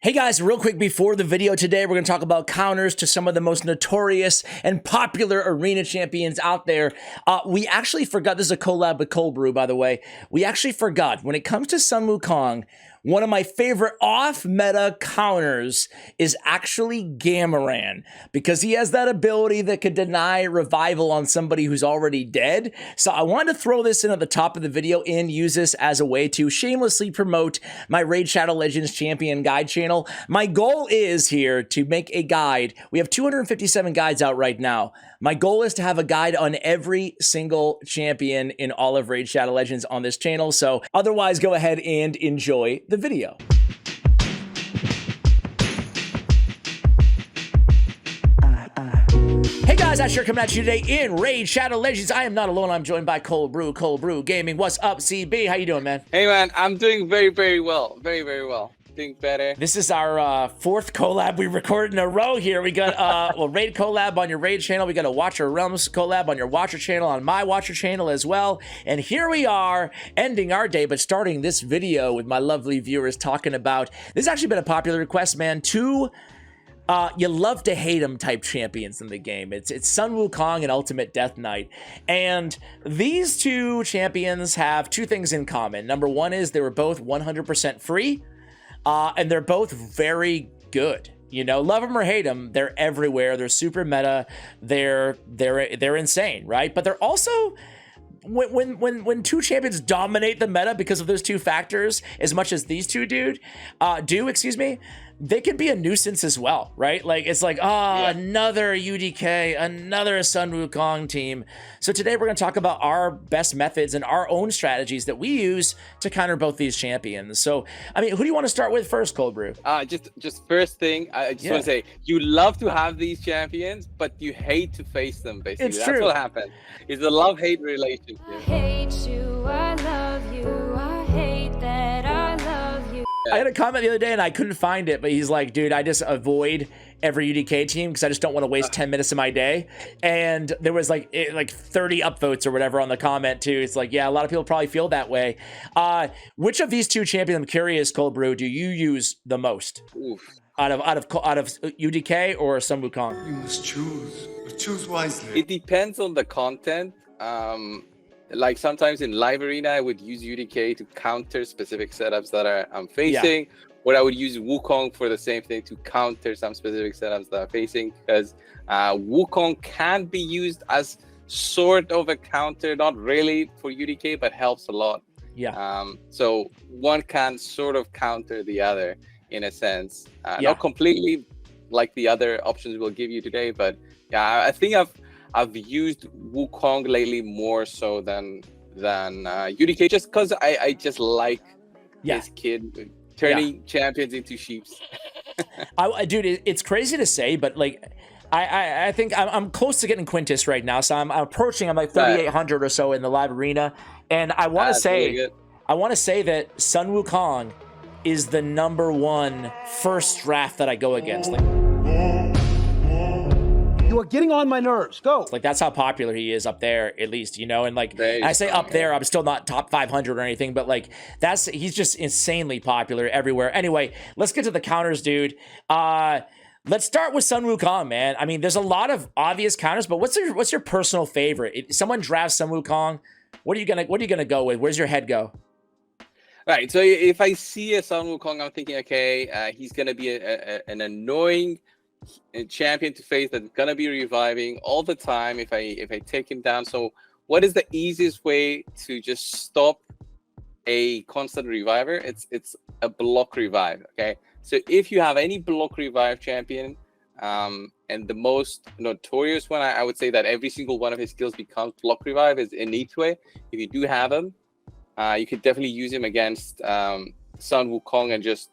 Hey guys, real quick before the video today, we're going to talk about counters to some of the most notorious and popular arena champions out there. We actually forgot, this is a collab with Cold Brew, by the way. We actually forgot, when it comes to Sun Wukong, one of my favorite off-meta counters is actually Gamaran, because he has that ability that could deny revival on somebody who's already dead. So I wanted to throw this in at the top of the video and use this as a way to shamelessly promote my Raid Shadow Legends Champion Guide channel. My goal is here to make a guide. We have 257 guides out right now. My goal is to have a guide on every single champion in all of Raid Shadow Legends on this channel. So otherwise, go ahead and enjoy the video. Hey guys, Asher coming at you today in Raid Shadow Legends. I am not alone. I'm joined by Cold Brew Gaming. What's up, CB? How you doing, man? Hey man, I'm doing very well. Very well. Doing better. This is our fourth collab we recorded in a row here. We got well, Raid collab on your Raid channel. We got a Watcher Realms collab on your Watcher channel, on my Watcher channel as well. And here we are ending our day, but starting this video with my lovely viewers talking about, this has actually been a popular request, man. Two you love to hate them type champions in the game. It's Sun Wukong and Ultimate Death Knight. And these two champions have two things in common. Number one is they were both 100% free. And they're both very good. You know, love them or hate them, they're everywhere. They're super meta. They're insane, right? But they're also, when two champions dominate the meta because of those two factors, as much as these two do, they can be a nuisance as well, right? Like, it's like, another UDK, another Sun Wukong team. So today we're going to talk about our best methods and our own strategies that we use to counter both these champions. So, I mean, who do you want to start with first, Cold Brew? Just first thing, I just want to say, you love to have these champions, but you hate to face them, basically. It's That's true. what happens. It's a love-hate relationship. I hate you, I love you, I hate that I love you. I had a comment the other day and I couldn't find it, but he's like, dude, I just avoid every UDK team because I just don't want to waste 10 minutes of my day. And there was like 30 upvotes or whatever on the comment too. It's like, yeah, a lot of people probably feel that way. Which of these two champions, I'm curious, Cold Brew, do you use the most? Oof. Out of UDK or Sun Wukong? You must choose, but choose wisely. It depends on the content. Like sometimes in live arena, I would use UDK to counter specific setups that I'm facing. Yeah. Or I would use Wukong for the same thing to counter some specific setups that I'm facing, because Wukong can be used as sort of a counter, not really for UDK, but helps a lot. Yeah. So one can sort of counter the other in a sense. Not completely like the other options we'll give you today, but yeah, I think I've used Wukong lately more so than UDK, just because I just like this kid turning champions into sheeps. Dude, it's crazy to say, but like, I think I'm close to getting Quintus right now, so I'm approaching. I'm like 3,800 or so in the live arena, and I want to say, that Sun Wukong is the #1 first draft that I go against. Like, you are getting on my nerves. Go. Like, that's how popular he is up there, at least, you know. And like, I say up there, I'm still not top 500 or anything, but like, he's just insanely popular everywhere. Anyway, let's get to the counters, dude. Let's start with Sun Wukong, man. I mean, there's a lot of obvious counters, but what's your personal favorite? If someone drafts Sun Wukong, what are you gonna go with? Where's your head go? Right. So if I see a Sun Wukong, I'm thinking, okay, he's gonna be an annoying champion to face that's gonna be reviving all the time if I take him down. So what is the easiest way to just stop a constant reviver? It's a block revive. Okay, so if you have any block revive champion, and the most notorious one, I would say that every single one of his skills becomes block revive, is Initue. If you do have him, you could definitely use him against Sun Wukong and just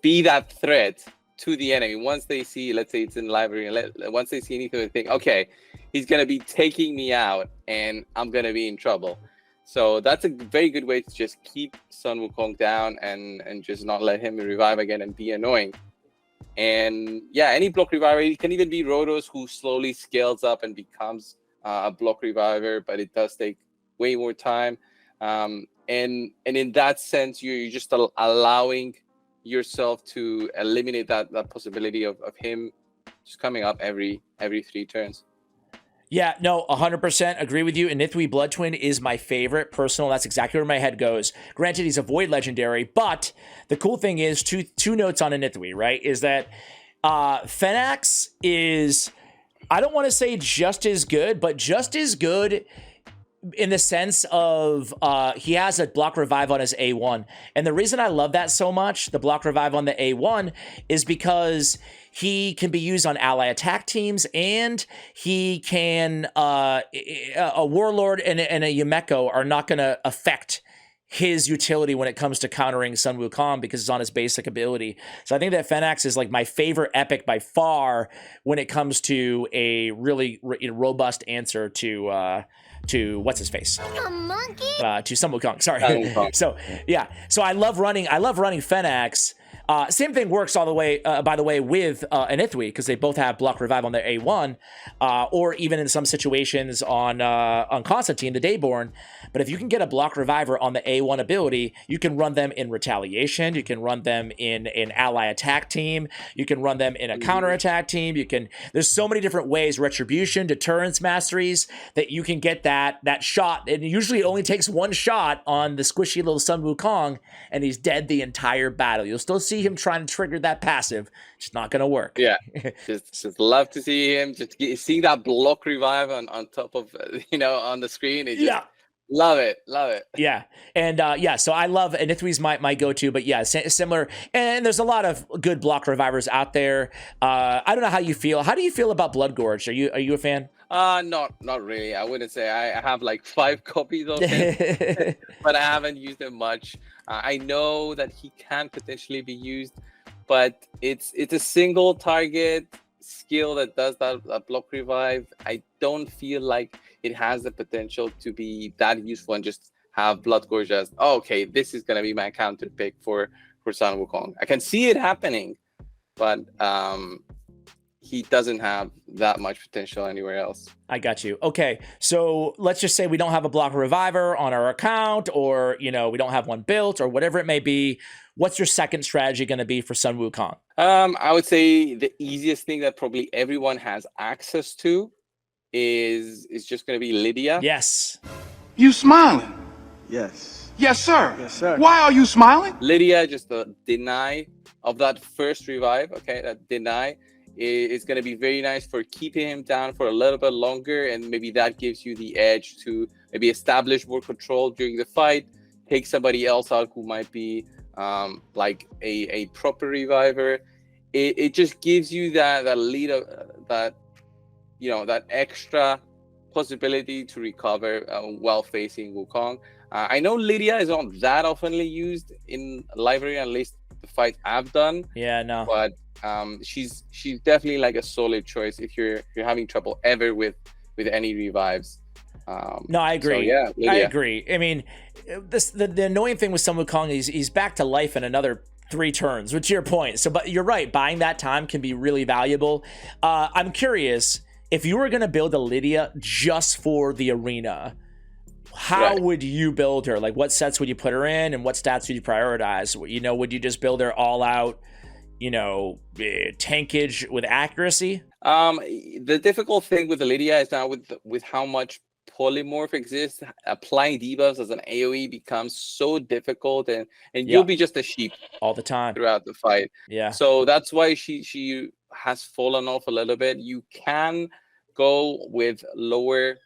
be that threat to the enemy. Once they see, let's say it's in library, once they see anything, they think, okay, he's gonna be taking me out and I'm gonna be in trouble. So that's a very good way to just keep Sun Wukong down and just not let him revive again and be annoying. And yeah, any block reviver, it can even be Rotos, who slowly scales up and becomes a block reviver, but it does take way more time. And in that sense, you're just allowing yourself to eliminate that possibility of him just coming up every 3 turns. Yeah, no, 100% agree with you. Inithwi Blood Twin is my favorite personal. That's exactly where my head goes. Granted, he's a Void Legendary, but the cool thing is, two notes on Inithwi, right, is that Phenax is, I don't want to say just as good, but just as good in the sense of he has a block revive on his A1. And the reason I love that so much, the block revive on the A1, is because he can be used on ally attack teams, and he can a warlord and a Yumeko are not going to affect his utility when it comes to countering Sun Wukong because it's on his basic ability. So I think that Phenax is like my favorite epic by far when it comes to a really robust answer to what's his face? A monkey? To Sun Wukong. Sorry. Sun Wukong. So yeah. So I love running Phenax. Same thing works all the way, by the way, with Inithwi, because they both have block revive on their A1, or even in some situations on Constantine, the Dayborn. But if you can get a block reviver on the A1 ability, you can run them in retaliation. You can run them in an ally attack team. You can run them in a counter attack team. There's so many different ways, retribution, deterrence masteries, that you can get that shot. And usually it only takes one shot on the squishy little Sun Wukong, and he's dead the entire battle. You'll still see him trying to trigger that passive. It's not going to work. Yeah, just love to see him. Just seeing that block revive on top of on the screen. Love it. Yeah, and so I love Inithwi's my go-to, but yeah, similar. And there's a lot of good block revivers out there. I don't know how you feel. How do you feel about Blood Gorge? Are you a fan? Not really. I wouldn't say I have like 5 copies of him, but I haven't used him much. I know that he can potentially be used, but it's a single target skill that does that block revive. I don't feel like it has the potential to be that useful and just have Blood Gorge as, okay, this is gonna be my counter pick for Sun Wukong. I can see it happening, but he doesn't have that much potential anywhere else. I got you. Okay, so let's just say we don't have a block reviver on our account, or we don't have one built, or whatever it may be. What's your second strategy going to be for Sun Wukong? I would say the easiest thing that probably everyone has access to is just going to be Lydia. Yes. You smiling? Yes. Yes, sir. Yes, sir. Why are you smiling? Lydia, just the deny of that first revive. Okay, that deny is going to be very nice for keeping him down for a little bit longer, and maybe that gives you the edge to maybe establish more control during the fight, take somebody else out who might be like a proper reviver. It just gives you that lead of that extra possibility to recover while facing Wukong. I know Lydia is not that oftenly used in library, at least the fight I've done. Yeah, no. But she's definitely like a solid choice if you're having trouble ever with any revives. No, I agree. So, yeah, Lydia. I agree. I mean, the annoying thing with Sun Wukong is he's back to life in another 3 turns, which is your point. So, but you're right. Buying that time can be really valuable. I'm curious, if you were going to build a Lydia just for the arena, how would you build her? Like, what sets would you put her in, and what stats would you prioritize? Would you just build her all out, tankage with accuracy? The difficult thing with the Lydia is now with how much polymorph exists, applying debuffs as an AoE becomes so difficult, and you'll be just a sheep all the time throughout the fight. Yeah. So that's why she has fallen off a little bit. You can go with lower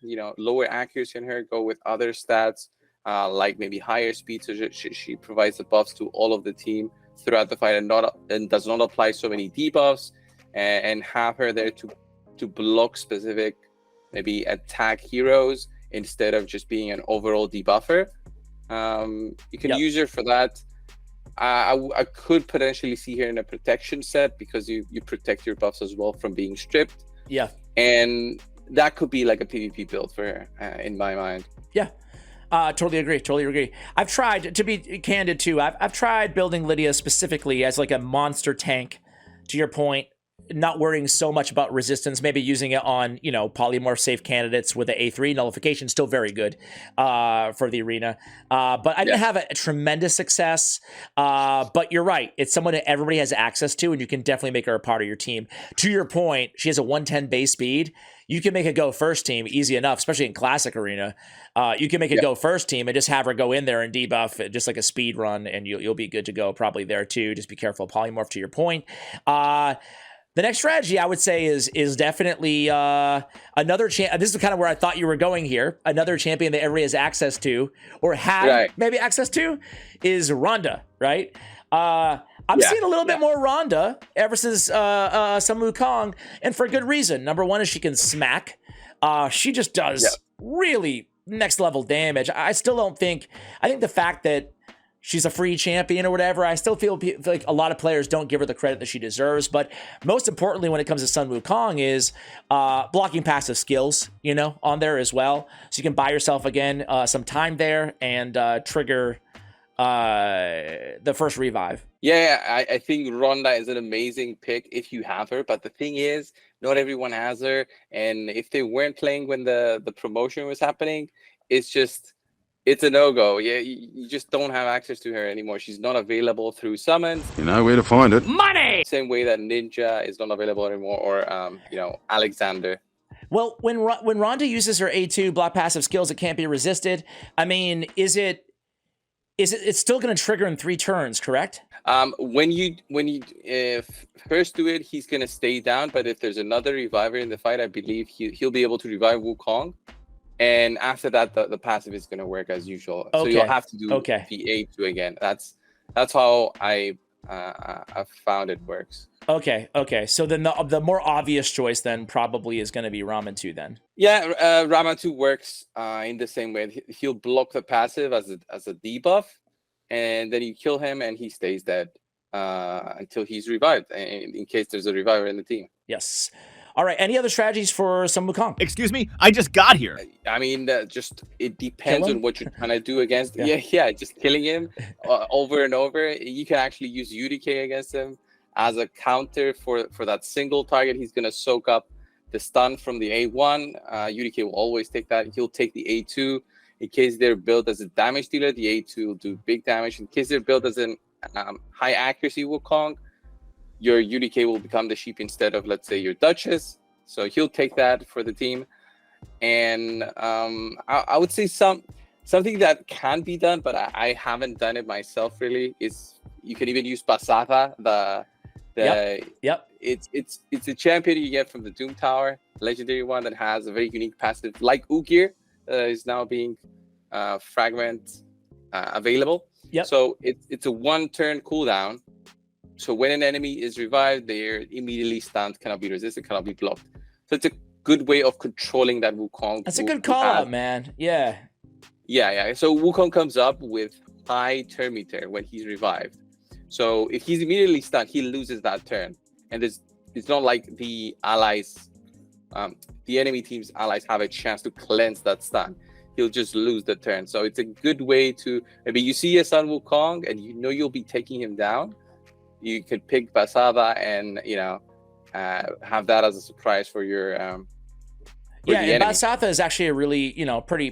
accuracy on her, go with other stats, like maybe higher speed, so she provides the buffs to all of the team throughout the fight, and does not apply so many debuffs, and have her there to block specific maybe attack heroes instead of just being an overall debuffer. You can use her for that. I could potentially see her in a protection set, because you protect your buffs as well from being stripped. Yeah. And that could be like a PvP build for her, in my mind. Yeah. Totally agree. I've tried, to be candid too, I've tried building Lydia specifically as like a monster tank, to your point, not worrying so much about resistance, maybe using it on, polymorph safe candidates with the A3 nullification, still very good for the arena. But I didn't have a tremendous success. But you're right. It's someone that everybody has access to, and you can definitely make her a part of your team. To your point, she has a 110 base speed. You can make a go first team easy enough, especially in classic arena. You can make a go first team and just have her go in there and debuff it, just like a speed run, and you'll be good to go probably there too. Just be careful of polymorph, to your point. The next strategy I would say is definitely another champ. This is kind of where I thought you were going here. Another champion that everybody has access to, or had maybe access to, is Ronda, right? I'm seeing a little bit more Ronda ever since some Wukong, and for good reason. Number one is she can smack. She just does really next level damage. I still don't think. I think the fact that she's a free champion or whatever, I still feel like a lot of players don't give her the credit that she deserves. But most importantly, when it comes to Sun Wukong, is blocking passive skills, on there as well. So you can buy yourself again some time there and trigger the first revive. I think Ronda is an amazing pick if you have her, but the thing is, not everyone has her, and if they weren't playing when the promotion was happening, it's a no-go. You just don't have access to her anymore. She's not available through summons. You know where to find it. Money! Same way that Ninja is not available anymore, or Alexander. Well, when Ronda uses her A2 block passive skills, it can't be resisted. I mean, it's still going to trigger in 3 turns, correct? When you first do it, he's going to stay down. But if there's another reviver in the fight, I believe he'll be able to revive Wukong. And after that, the passive is going to work as usual. So you'll have to do the A2 again. That's how I found it works. Okay. So then the more obvious choice then probably is going to be Ramen 2 then. Yeah, Ramen 2 works in the same way. He'll block the passive as a debuff, and then you kill him and he stays dead until he's revived, in case there's a reviver in the team. Yes. All right. Any other strategies for some Wukong? Excuse me? I just got here. I mean, it depends on what you're trying to do against. Just killing him over and over. You can actually use UDK against him as a counter for that single target. He's going to soak up the stun from the A1. UDK will always take that. He'll take the A2. In case they're built as a damage dealer, the A2 will do big damage. In case they're built as an high accuracy Wukong, your UDK will become the sheep instead of, let's say, your Duchess. So he'll take that for the team. And I would say something that can be done, but I haven't done it myself really, is you can even use Basata, It's a champion you get from the Doom Tower, legendary one that has a very unique passive, like Ugir, is now being fragment available. So it's a 1-turn cooldown. So when an enemy is revived, they're immediately stunned, cannot be resisted, cannot be blocked. So it's a good way of controlling that Wukong. That's a good call out, man. Yeah. So Wukong comes up with high turn meter when he's revived. So if he's immediately stunned, he loses that turn. And it's not like the allies, the enemy team's allies have a chance to cleanse that stun. He'll just lose the turn. So it's a good way to, maybe you see a Sun Wukong and you'll be taking him down. You could pick Basada and, have that as a surprise for your and Basatha is actually a really,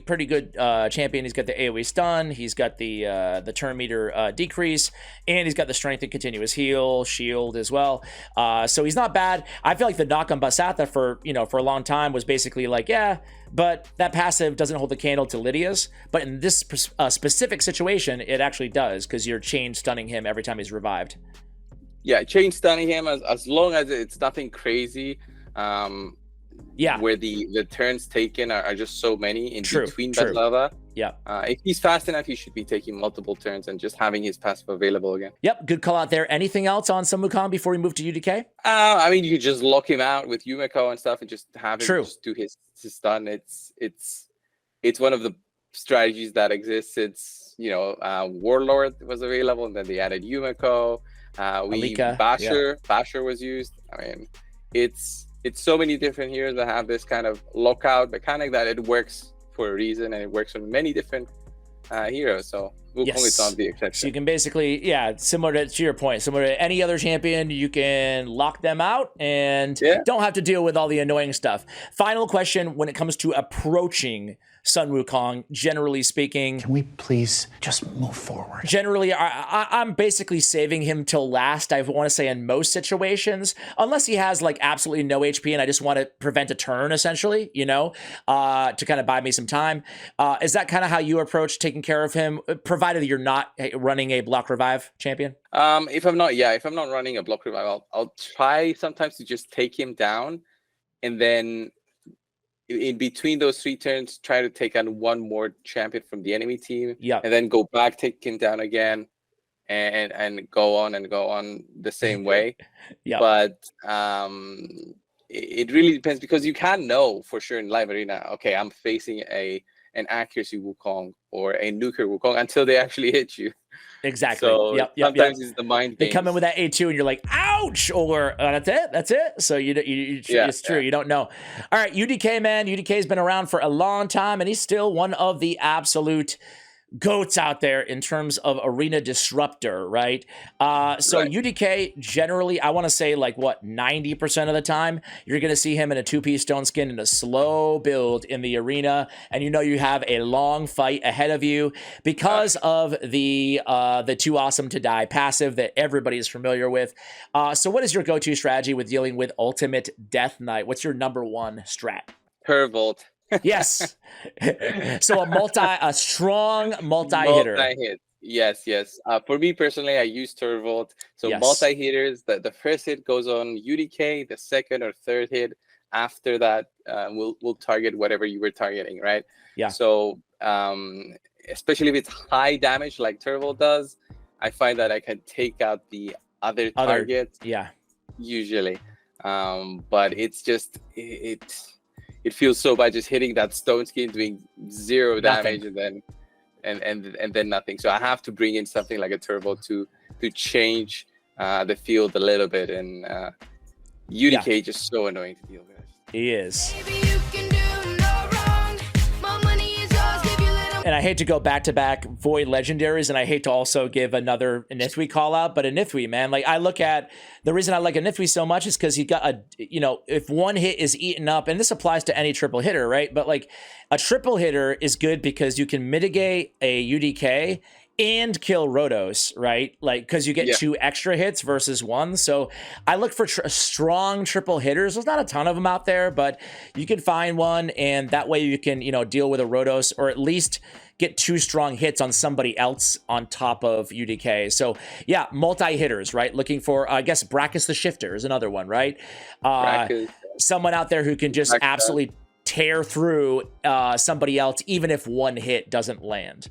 pretty good champion. He's got the AoE stun, he's got the turn meter decrease, and he's got the strength and continuous heal, shield as well. So he's not bad. I feel like the knock on Basatha for a long time was basically like, but that passive doesn't hold the candle to Lydia's. But in this specific situation, it actually does, because you're chain stunning him every time he's revived. Yeah, chain stunning him as long as it's nothing crazy. Where the turns taken are just so many in between Basada. If he's fast enough, he should be taking multiple turns and just having his passive available again. Yep, good call out there. Anything else on some Wukong before we move to UDK? I mean, you could just lock him out with Yumiko and stuff and just have him just do his stun. It's one of the strategies that exists. It's Warlord was available, and then they added Yumiko. Basher was used. I mean, it's so many different heroes that have this kind of lockout mechanic that it works for a reason, and it works on many different hero. So Wukong is not the exception. So you can basically, similar to your point, similar to any other champion, you can lock them out and don't have to deal with all the annoying stuff. Final question: when it comes to approaching Sun Wukong, generally speaking, Can we please just move forward? generally I'm basically saving him till last. I want to say in most situations, unless he has like absolutely no HP and I just want to prevent a turn, essentially, to kind of buy me some time. Is that kind of how you approach taking care of him, provided you're not running a block revive champion? If I'm not running a block revive, I'll try sometimes to just take him down, and then in between those 3 turns, try to take on one more champion from the enemy team, and then go back, take him down again, and go on the same way. But it really depends, because you can't know for sure in live arena, okay, I'm facing an accuracy Wukong or a nuker Wukong until they actually hit you. Exactly. So sometimes it's the mind They games. come in with that A2 and you're like, ouch, or that's it. So it's true. You don't know. All right, UDK, man. UDK's been around for a long time, and he's still one of the absolute goats out there in terms of arena disruptor, right? UDK, generally, I want to say like 90% of the time, you're going to see him in a 2-piece stone skin in a slow build in the arena, and you have a long fight ahead of you because of the Too Awesome to Die passive that everybody is familiar with. So what is your go-to strategy with dealing with Ultimate Death Knight? What's your number one strat? Pervolt. Yes. So a strong multi-hitter. Multi-hit. Yes. For me personally, I use Turvolt. So multi-hitters, the first hit goes on UDK, the second or third hit after that will target whatever you were targeting, right? Yeah. So especially if it's high damage like Turvolt does, I find that I can take out the other target. Usually. But it's just it feels so bad just hitting that stone skin, doing 0 damage, and then nothing. So I have to bring in something like a turbo to change the field a little bit. And UDK just so annoying to deal with. He is. And I hate to go back-to-back Void Legendaries, and I hate to also give another Nithwi call-out, but a Nithwi, man, like I look at, the reason I like a Nithwi so much is because he got if one hit is eaten up, and this applies to any triple hitter, right? But like a triple hitter is good because you can mitigate a UDK and kill Rotos, right? Like, because you get 2 extra hits versus 1. So I look for strong triple hitters. There's not a ton of them out there, but you can find one, and that way you can, deal with a Rotos, or at least get 2 strong hits on somebody else on top of UDK. So yeah, multi-hitters, right? Looking for, I guess, Brackus the Shifter is another one, right? Someone out there who can just absolutely tear through somebody else, even if one hit doesn't land.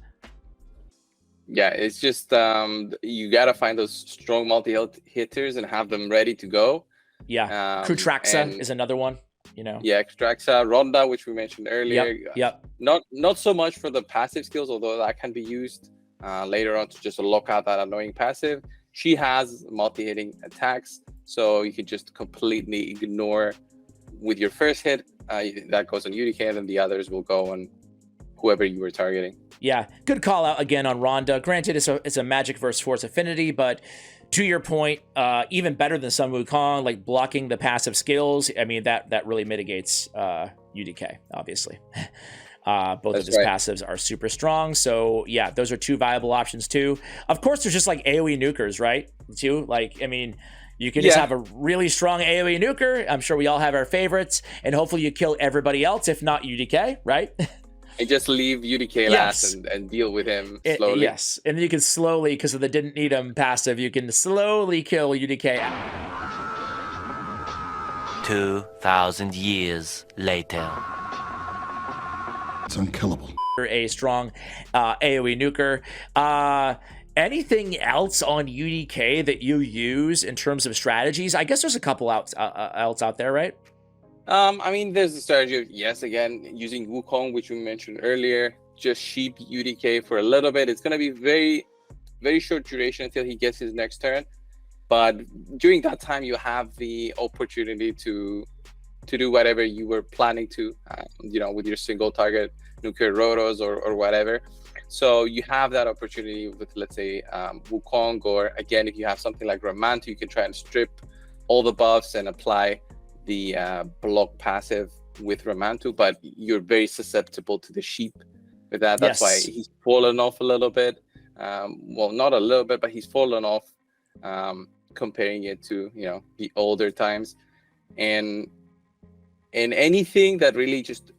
Yeah, it's just you gotta find those strong multi-hitters and have them ready to go. Yeah, Krutraxa is another one. Yeah, Krutraxa, Ronda, which we mentioned earlier. Yep. Not so much for the passive skills, although that can be used later on to just lock out that annoying passive. She has multi-hitting attacks, so you can just completely ignore with your first hit. That goes on UDK, and then the others will go on whoever you were targeting. Yeah, good call out again on Ronda. Granted, it's a magic versus force affinity, but to your point, even better than Sun Wukong, like blocking the passive skills. I mean, that really mitigates UDK, obviously. Both of his passives are super strong. So yeah, those are 2 viable options too. Of course, there's just like AoE nukers, right? Too, like, I mean, you can just have a really strong AoE nuker. I'm sure we all have our favorites, and hopefully you kill everybody else, if not UDK, right? And just leave UDK last and deal with him slowly. Yes, and then you can slowly, because of the didn't need him passive, you can slowly kill UDK. 2,000 years later. It's unkillable. A strong AoE nuker. Anything else on UDK that you use in terms of strategies? I guess there's a couple else out there, right? I mean, there's the strategy of, again, using Wukong, which we mentioned earlier, just sheep UDK for a little bit. It's going to be very, very short duration until he gets his next turn. But during that time, you have the opportunity to do whatever you were planning to, with your single target, nuclear rotos or whatever. So you have that opportunity with, let's say, Wukong, or again, if you have something like Ramantu, you can try and strip all the buffs and apply the block passive with Ramantu, but you're very susceptible to the sheep with that. That's why he's fallen off a little bit. Well, not a little bit, but he's fallen off, comparing it to, you know, the older times. And anything that really just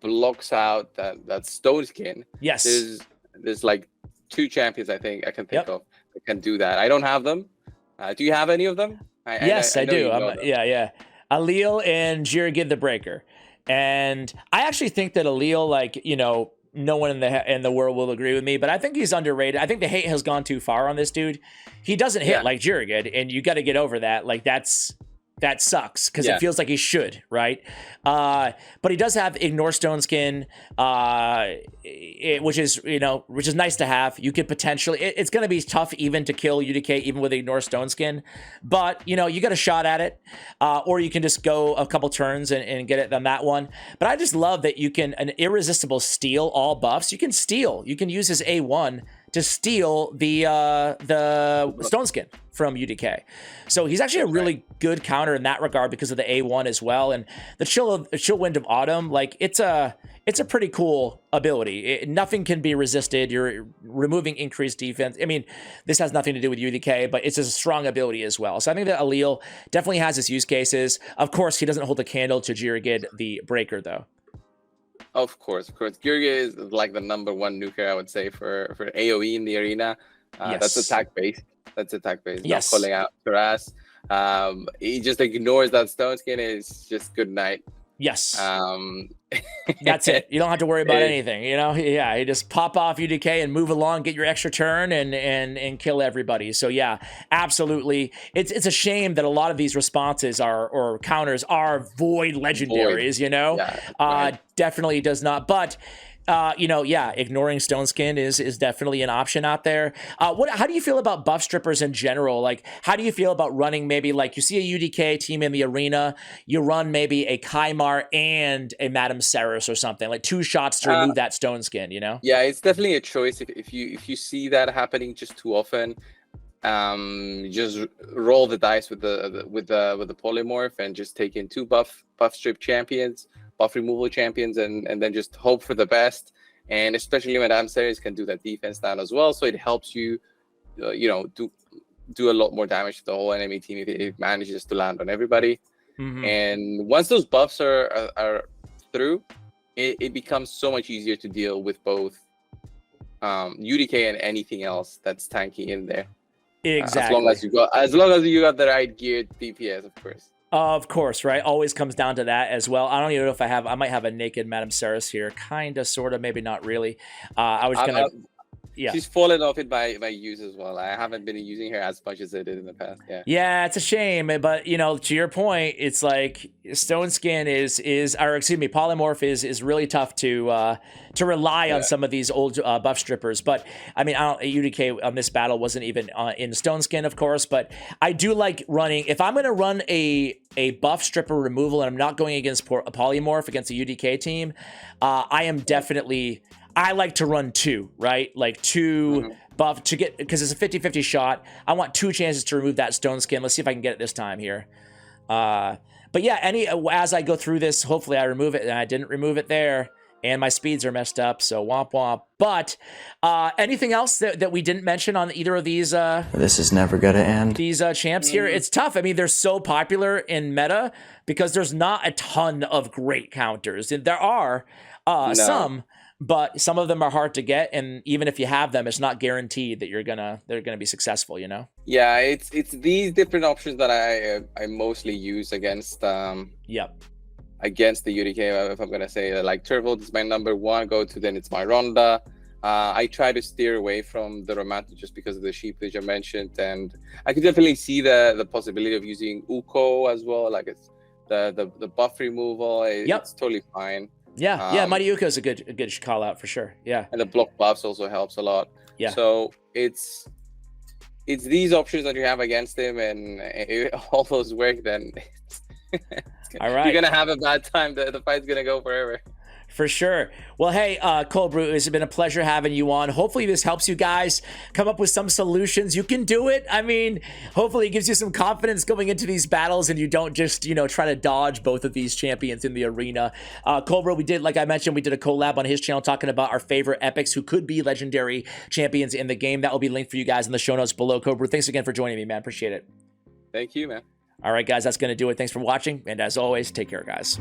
blocks out that stone skin. Yes. There's like 2 champions I think I can think of that can do that. I don't have them. Do you have any of them? Yes, I do. Yeah. Allele and Jirigid the Breaker. And I actually think that Allele, like, you know, no one in the world will agree with me, but I think he's underrated. I think the hate has gone too far on this dude. He doesn't hit like Jirigid, and you got to get over that. Like, that sucks because it feels like he should, right? But he does have Ignore Stone Skin, which is nice to have. You could potentially, it's going to be tough even to kill UDK even with Ignore Stone Skin, but you know, you got a shot at it, or you can just go a couple turns and get it on that one. But I just love that you can an irresistible steal all buffs. You can steal. You can use his A1 to steal the Stone Skin from UDK. So he's actually a really good counter in that regard because of the A1 as well. And the Chill Wind of Autumn, like it's a pretty cool ability. Nothing can be resisted. You're removing increased defense. I mean, this has nothing to do with UDK, but it's a strong ability as well. So I think that Allele definitely has its use cases. Of course, he doesn't hold a candle to Jirigid the Breaker though. Of course. Jirigid is like the #1 nuker, I would say, for AoE in the arena. That's attack based. Yes. Not calling out Taras. He just ignores that stone skin. It's just good night. Yes. That's it. You don't have to worry about anything, you know? Yeah, you just pop off UDK and move along, get your extra turn and kill everybody. So yeah, absolutely. It's a shame that a lot of these responses or counters are void legendaries, you know? Yeah, definitely does not. But ignoring Stone Skin is definitely an option out there. How do you feel about buff strippers in general? Like, how do you feel about running maybe like you see a UDK team in the arena, you run maybe a Kaimar and a Madame Ceres or something, like 2 shots to remove that Stone Skin, you know? Yeah, it's definitely a choice. If you see that happening just too often, just roll the dice with the polymorph and just take in 2 buff strip champions, buff removal champions, and then just hope for the best. And especially Madame Ceres can do that defense down as well, so it helps you do a lot more damage to the whole enemy team if it manages to land on everybody. And once those buffs are through, it becomes so much easier to deal with both UDK and anything else that's tanky in there. Exactly. As long as you got the right geared DPS, of course. Of course, right? Always comes down to that as well. I don't even know if I might have a naked Madame Ceres here. Kind of, sort of, maybe not really. She's fallen off in my use as well. I haven't been using her as much as I did in the past. Yeah, it's a shame, but to your point, it's like Stone Skin Polymorph is really tough to rely on some of these old buff strippers. But I mean, UDK on this battle wasn't even in Stone Skin, of course. But I do like running. If I'm going to run a buff stripper removal and I'm not going against a polymorph against a UDK team, I like to run 2, right? Like 2 buff to get, because it's a 50-50 shot. I want 2 chances to remove that Stone Skin. Let's see if I can get it this time here. But yeah, as I go through this, hopefully I remove it, and I didn't remove it there. And my speeds are messed up, so womp womp. But anything else that we didn't mention on either of these? This is never gonna end. These champs here, it's tough. I mean, they're so popular in meta because there's not a ton of great counters. There are some, but some of them are hard to get, and even if you have them, it's not guaranteed that they're gonna be successful, you know? Yeah, it's these different options that I mostly use against against the UDK. If I'm gonna say like Turvold is my #1 go-to, then it's my Ronda. I try to steer away from the Romantic just because of the sheepage I mentioned, and I could definitely see the possibility of using Uko as well. Like it's the buff removal. It's totally fine. Yeah, Mighty Uko is a good call out for sure. Yeah, and the block buffs also helps a lot. Yeah, so it's these options that you have against him, and if all those work, then all right, you're gonna have a bad time. The fight's gonna go forever. For sure. Well, hey, Cold Brew, it's been a pleasure having you on. Hopefully this helps you guys come up with some solutions. You can do it. I mean, hopefully it gives you some confidence going into these battles and you don't just, you know, try to dodge both of these champions in the arena. Cold Brew, we did, like I mentioned, we did a collab on his channel talking about our favorite epics who could be legendary champions in the game. That will be linked for you guys in the show notes below. Cold Brew, thanks again for joining me, man. Appreciate it. Thank you, man. All right, guys, that's going to do it. Thanks for watching. And as always, take care, guys.